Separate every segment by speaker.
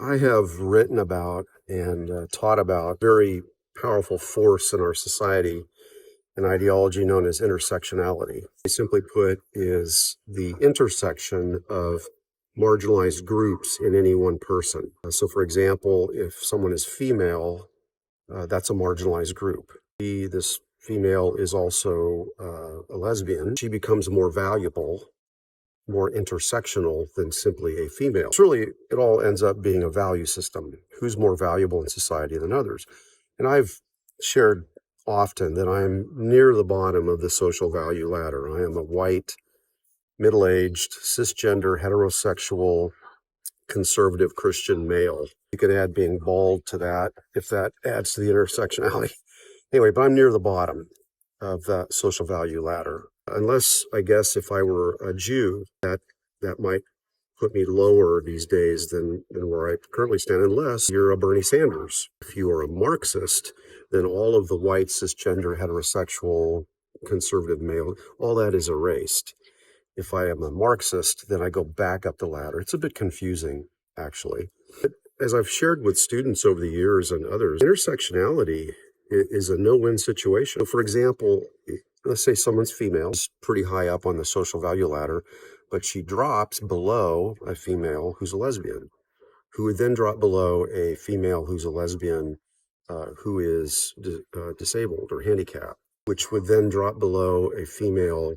Speaker 1: I have written about and taught about very powerful force in our society, an ideology known as intersectionality. Simply put, is the intersection of marginalized groups in any one person. So, for example, if someone is female, that's a marginalized group. This female is also a lesbian. She becomes more valuable, more intersectional than simply a female. It's really, it all ends up being a value system. Who's more valuable in society than others? And I've shared often that I'm near the bottom of the social value ladder. I am a white, middle-aged, cisgender, heterosexual, conservative Christian male. You can add being bald to that if that adds to the intersectionality. Anyway, but I'm near the bottom of that social value ladder. Unless, I guess, if I were a Jew, that might put me lower these days than where I currently stand, unless you're a Bernie Sanders. If you are a Marxist, then all of the white, cisgender, heterosexual, conservative male, all that is erased. If I am a Marxist, then I go back up the ladder. It's a bit confusing, actually. But as I've shared with students over the years and others, intersectionality is a no-win situation. So for example, let's say someone's female, is pretty high up on the social value ladder, but she drops below a female who's a lesbian, who would then drop below a female who's a lesbian who is disabled or handicapped, which would then drop below a female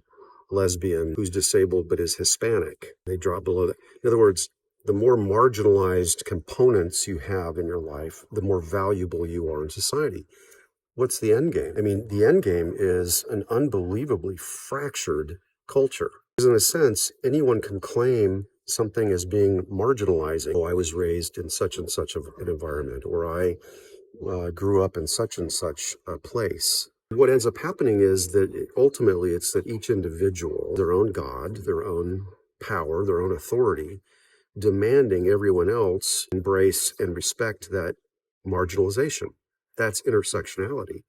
Speaker 1: lesbian who's disabled but is Hispanic. They drop below that. In other words, the more marginalized components you have in your life, the more valuable you are in society. What's the end game? I mean, the end game is an unbelievably fractured culture. Because in a sense, anyone can claim something as being marginalizing. Oh, I was raised in such and such an environment, or I grew up in such and such a place. What ends up happening is that ultimately it's that each individual, their own God, their own power, their own authority, demanding everyone else embrace and respect that marginalization. That's intersectionality.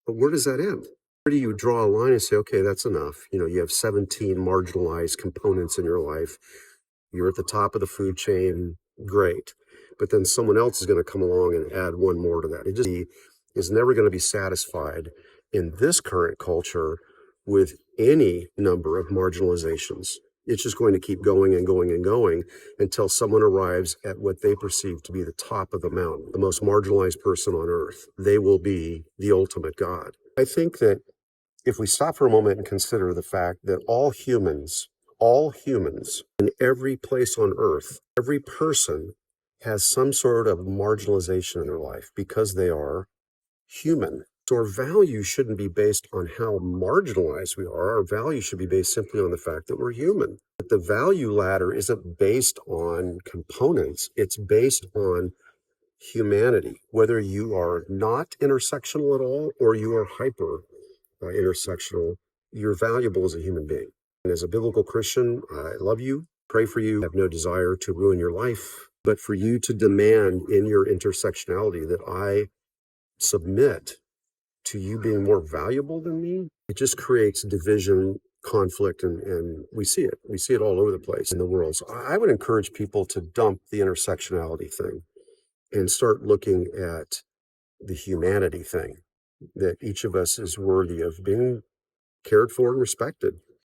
Speaker 1: But where does that end? Where do you draw a line and say, okay, that's enough? You have 17 marginalized components in your life. You're at the top of the food chain, great. But then someone else is going to come along and add one more to that. It just is never going to be satisfied in this current culture with any number of marginalizations. It's just going to keep going and going and going until someone arrives at what they perceive to be the top of the mountain, the most marginalized person on earth. They will be the ultimate God. I think that if we stop for a moment and consider the fact that all humans in every place on earth, every person has some sort of marginalization in their life because they are human. So our value shouldn't be based on how marginalized we are. Our value should be based simply on the fact that we're human. But the value ladder isn't based on components. It's based on humanity, whether you are not intersectional at all or you are hyper intersectional, you're valuable as a human being. And as a biblical Christian, I love you, pray for you, have no desire to ruin your life, but for you to demand in your intersectionality that I submit to you being more valuable than me, it just creates division, conflict, and we see it. We see it all over the place in the world. So I would encourage people to dump the intersectionality thing and start looking at the humanity thing, that each of us is worthy of being cared for and respected.